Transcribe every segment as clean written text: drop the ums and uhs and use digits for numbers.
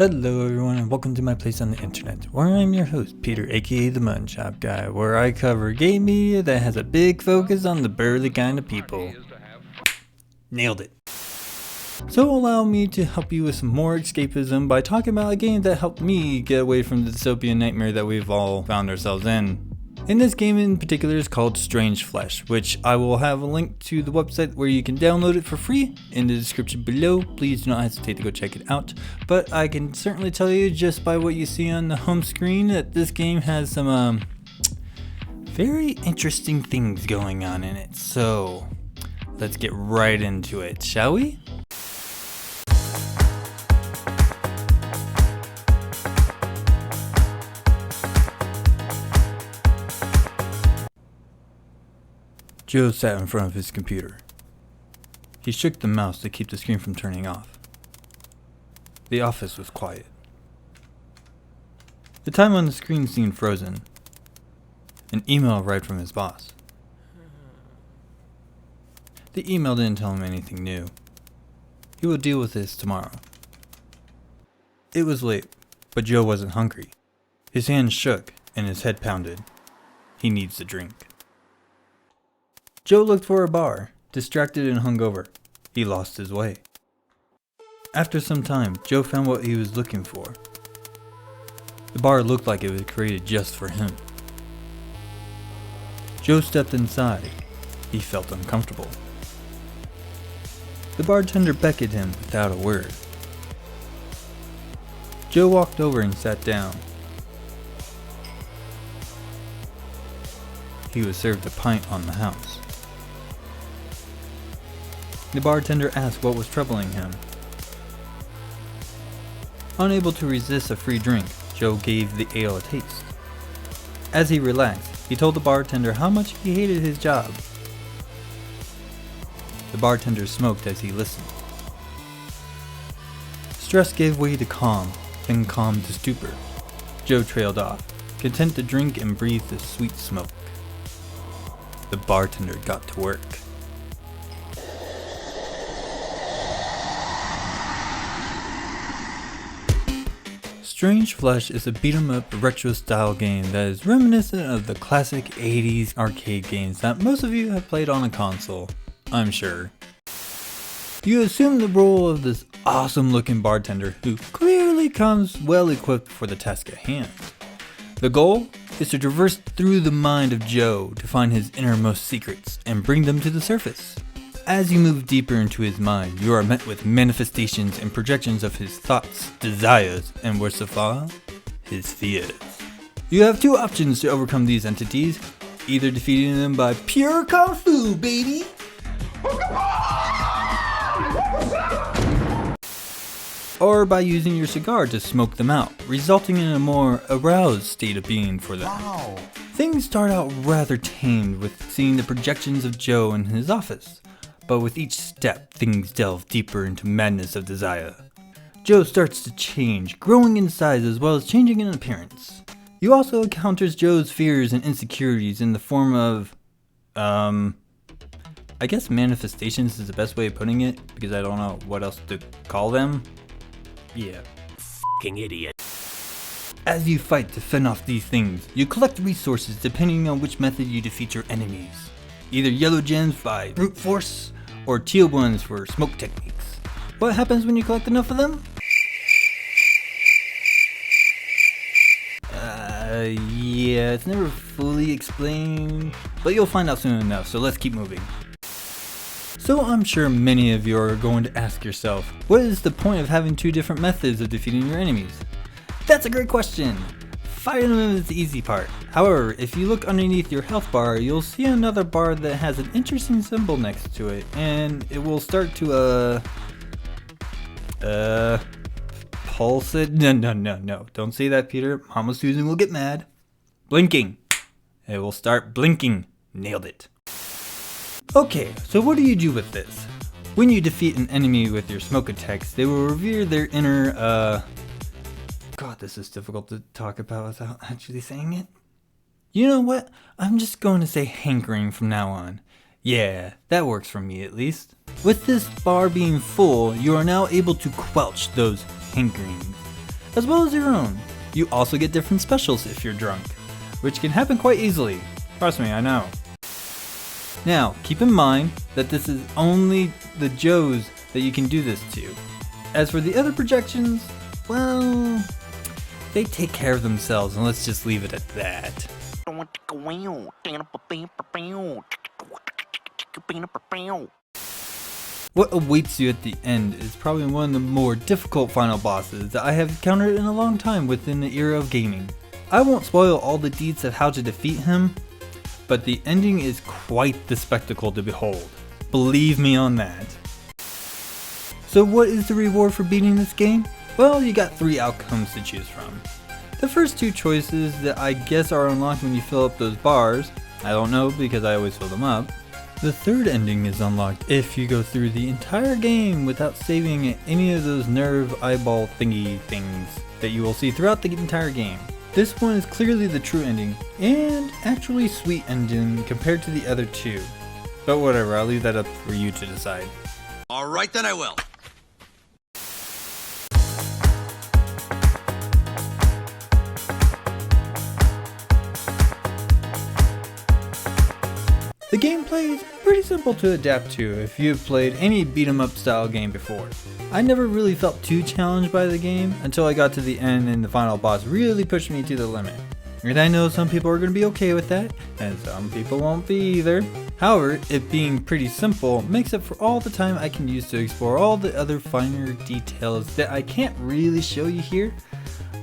Hello everyone and welcome to my place on the internet, where I'm your host, Peter aka the MuttonChopGuy, where I cover game media that has a big focus on the burly kind of people. Nailed it. So allow me to help you with some more escapism by talking about a game that helped me get away from the dystopian nightmare that we've all found ourselves in. And this game in particular is called Strange Flesh, which I will have a link to the website where you can download it for free in the description below. Please do not hesitate to go check it out. But I can certainly tell you just by what you see on the home screen that this game has some very interesting things going on in it. So let's get right into it, shall we? Joe sat in front of his computer. He shook the mouse to keep the screen from turning off. The office was quiet. The time on the screen seemed frozen. An email arrived from his boss. The email didn't tell him anything new. He will deal with this tomorrow. It was late, but Joe wasn't hungry. His hands shook and his head pounded. He needs a drink. Joe looked for a bar, distracted and hungover. He lost his way. After some time, Joe found what he was looking for. The bar looked like it was created just for him. Joe stepped inside. He felt uncomfortable. The bartender beckoned him without a word. Joe walked over and sat down. He was served a pint on the house. The bartender asked what was troubling him. Unable to resist a free drink, Joe gave the ale a taste. As he relaxed, he told the bartender how much he hated his job. The bartender smoked as he listened. Stress gave way to calm, then calm to stupor. Joe trailed off, content to drink and breathe the sweet smoke. The bartender got to work. Strange Flesh is a beat-em-up retro-style game that is reminiscent of the classic 80s arcade games that most of you have played on a console, I'm sure. You assume the role of this awesome-looking bartender who clearly comes well-equipped for the task at hand. The goal is to traverse through the mind of Joe to find his innermost secrets and bring them to the surface. As you move deeper into his mind, you are met with manifestations and projections of his thoughts, desires, and worst of all, his fears. You have two options to overcome these entities, either defeating them by pure kung fu, baby! Or by using your cigar to smoke them out, resulting in a more aroused state of being for them. Wow. Things start out rather tamed with seeing the projections of Joe in his office. But with each step, things delve deeper into madness of desire. Joe starts to change, growing in size as well as changing in appearance. You also encounters Joe's fears and insecurities in the form of, I guess manifestations is the best way of putting it, because I don't know what else to call them. Yeah, f***ing idiot. As you fight to fend off these things, you collect resources depending on which method you defeat your enemies. Either yellow gems by brute force, or teal ones for smoke techniques. What happens when you collect enough of them? Yeah, it's never fully explained, but you'll find out soon enough, so let's keep moving. So I'm sure many of you are going to ask yourself, what is the point of having two different methods of defeating your enemies? That's a great question! Fighting them is the easy part. However, if you look underneath your health bar, you'll see another bar that has an interesting symbol next to it, and it will start to pulse it. No, don't say that, Peter. Mama Susan will get mad. Blinking. It will start blinking. Nailed it. Okay, so what do you do with this? When you defeat an enemy with your smoke attacks, they will reveal their inner, God, this is difficult to talk about without actually saying it. You know what? I'm just going to say hankering from now on. Yeah, that works for me at least. With this bar being full, you are now able to quelch those hankerings. as well as your own. You also get different specials if you're drunk, which can happen quite easily. Trust me, I know. Now, keep in mind that this is only the Joes that you can do this to. As for the other projections, well, they take care of themselves, and let's just leave it at that. What awaits you at the end is probably one of the more difficult final bosses that I have encountered in a long time within the era of gaming. I won't spoil all the deets of how to defeat him, but the ending is quite the spectacle to behold. Believe me on that. So what is the reward for beating this game? Well, you got 3 outcomes to choose from. The first 2 choices that I guess are unlocked when you fill up those bars. I don't know because I always fill them up. The third ending is unlocked if you go through the entire game without saving any of those nerve eyeball thingy things that you will see throughout the entire game. This one is clearly the true ending, and actually sweet ending compared to the other 2. But whatever, I'll leave that up for you to decide. Alright then, I will. The gameplay is pretty simple to adapt to if you've played any beat 'em up style game before. I never really felt too challenged by the game until I got to the end and the final boss really pushed me to the limit. And I know some people are going to be okay with that, and some people won't be either. However, it being pretty simple makes up for all the time I can use to explore all the other finer details that I can't really show you here,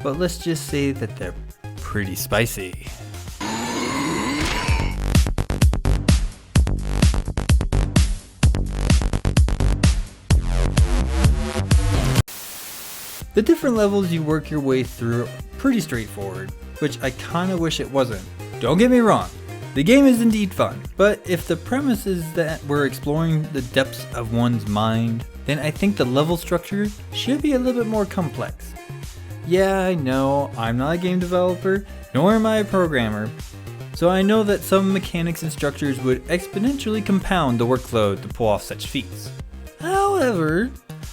but let's just say that they're pretty spicy. The different levels you work your way through are pretty straightforward, which I kinda wish it wasn't. Don't get me wrong, the game is indeed fun, but if the premise is that we're exploring the depths of one's mind, then I think the level structure should be a little bit more complex. Yeah, I know, I'm not a game developer, nor am I a programmer, so I know that some mechanics and structures would exponentially compound the workload to pull off such feats. However,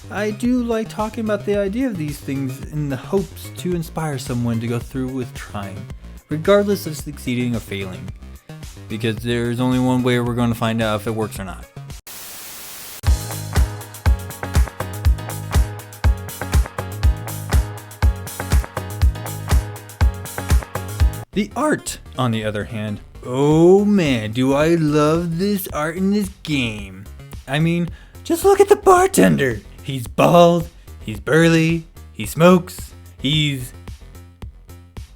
I do like talking about the idea of these things in the hopes to inspire someone to go through with trying, regardless of succeeding or failing, because there's only one way we're going to find out if it works or not. The art, on the other hand, oh man, do I love this art in this game. I mean, just look at the bartender. He's bald, he's burly, he smokes, he's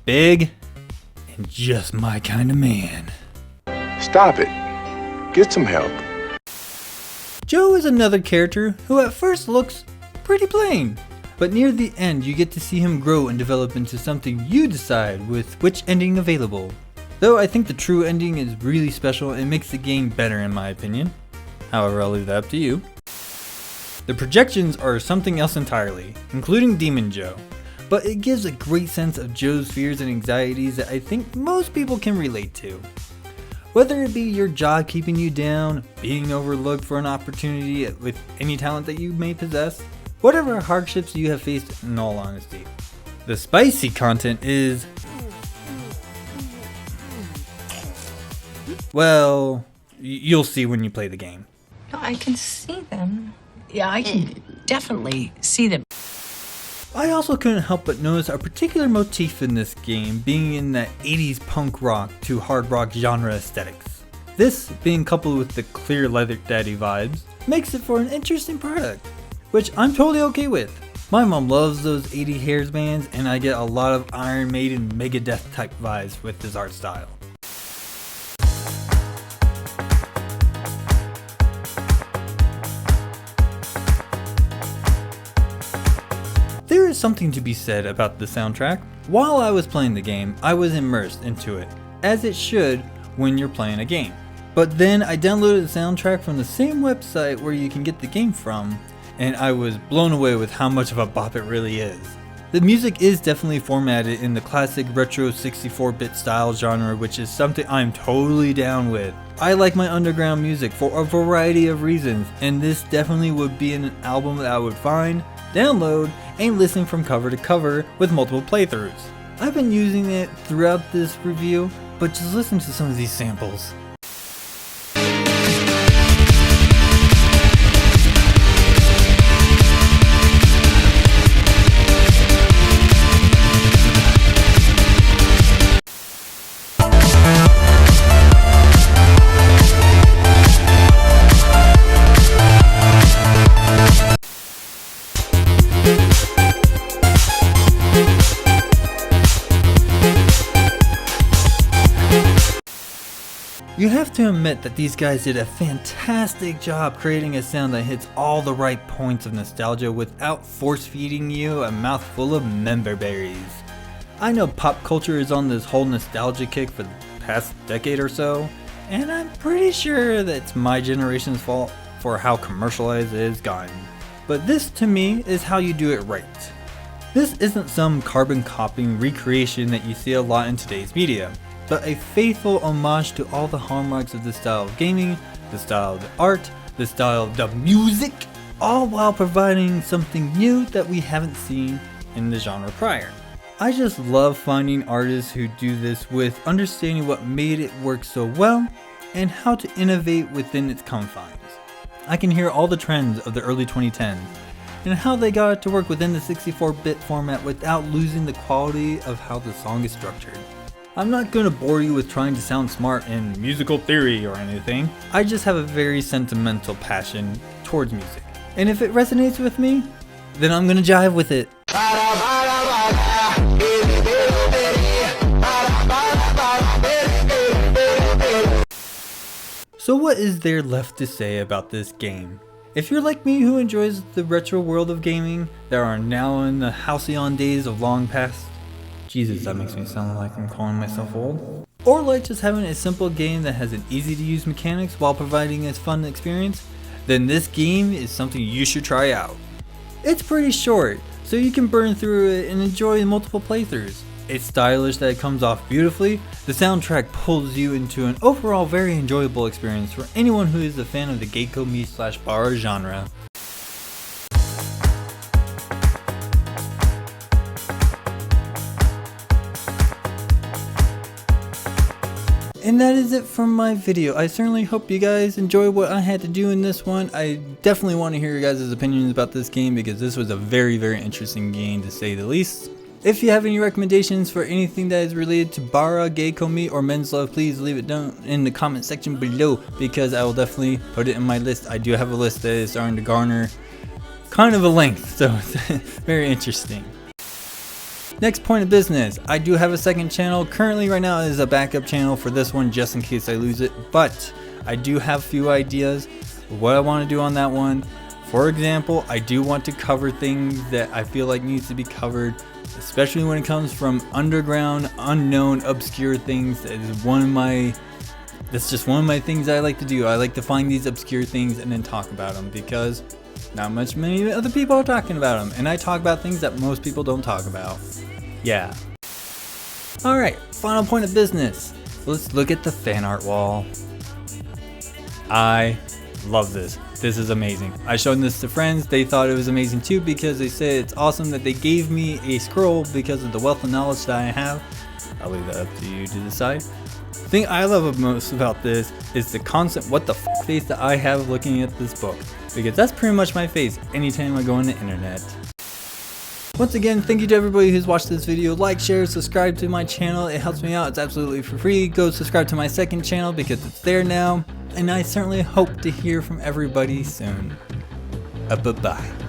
big, and just my kind of man. Stop it. Get some help. Joe is another character who at first looks pretty plain, but near the end you get to see him grow and develop into something you decide with which ending available. Though I think the true ending is really special and makes the game better in my opinion. However, I'll leave that up to you. The projections are something else entirely, including Demon Joe, but it gives a great sense of Joe's fears and anxieties that I think most people can relate to. Whether it be your job keeping you down, being overlooked for an opportunity with any talent that you may possess, whatever hardships you have faced in all honesty. The spicy content is, well, you'll see when you play the game. No, I can see them. Yeah, I can definitely see them. I also couldn't help but notice a particular motif in this game being in that 80s punk rock to hard rock genre aesthetics. This, being coupled with the clear Leather Daddy vibes, makes it for an interesting product, which I'm totally okay with. My mom loves those 80 hairs bands, and I get a lot of Iron Maiden Megadeth type vibes with this art style. There is something to be said about the soundtrack. While I was playing the game, I was immersed into it, as it should when you're playing a game. But then I downloaded the soundtrack from the same website where you can get the game from, and I was blown away with how much of a bop it really is. The music is definitely formatted in the classic retro 64-bit style genre, which is something I'm totally down with. I like my underground music for a variety of reasons, and this definitely would be an album that I would find, download, and listen from cover to cover with multiple playthroughs. I've been using it throughout this review, but just listen to some of these samples. You have to admit that these guys did a fantastic job creating a sound that hits all the right points of nostalgia without force feeding you a mouthful of member berries. I know pop culture is on this whole nostalgia kick for the past decade or so, and I'm pretty sure that's my generation's fault for how commercialized it has gotten. But this to me is how you do it right. This isn't some carbon copying recreation that you see a lot in today's media, but a faithful homage to all the hallmarks of the style of gaming, the style of the art, the style of the music, all while providing something new that we haven't seen in the genre prior. I just love finding artists who do this with understanding what made it work so well and how to innovate within its confines. I can hear all the trends of the early 2010s and how they got it to work within the 64-bit format without losing the quality of how the song is structured. I'm not going to bore you with trying to sound smart in musical theory or anything. I just have a very sentimental passion towards music. And if it resonates with me, then I'm going to jive with it. So what is there left to say about this game? If you're like me who enjoys the retro world of gaming that are now in the halcyon days of long past, Jesus, that makes me sound like I'm calling myself old. Or like just having a simple game that has an easy to use mechanics while providing a fun experience, then this game is something you should try out. It's pretty short, so you can burn through it and enjoy multiple playthroughs. It's stylish that it comes off beautifully, the soundtrack pulls you into an overall very enjoyable experience for anyone who is a fan of the Komi/Bara genre. And that is it from my video. I certainly hope you guys enjoy what I had to do in this one. I definitely want to hear your guys' opinions about this game because this was a very, very interesting game to say the least. If you have any recommendations for anything that is related to Bara, Gay Komi, or Men's Love, please leave it down in the comment section below because I will definitely put it in my list. I do have a list that is starting to garner kind of a length, so it's very interesting. Next point of business, I do have a second channel. Currently right now is a backup channel for this one just in case I lose it, but I do have a few ideas of what I want to do on that one. For example, I do want to cover things that I feel like needs to be covered, especially when it comes from underground, unknown, obscure things. That's just one of my things I like to do. I like to find these obscure things and then talk about them because not many other people are talking about them, and I talk about things that most people don't talk about. Yeah. Alright, final point of business. Let's look at the fan art wall. I love this. This is amazing. I showed this to friends. They thought it was amazing too because they said it's awesome that they gave me a scroll because of the wealth of knowledge that I have. I'll leave that up to you to decide. The thing I love most about this is the constant what the f face that I have looking at this book, because that's pretty much my face anytime I go on the internet. Once again, thank you to everybody who's watched this video. Like, share, subscribe to my channel. It helps me out. It's absolutely for free. Go subscribe to my second channel because it's there now. And I certainly hope to hear from everybody soon. Bye-bye.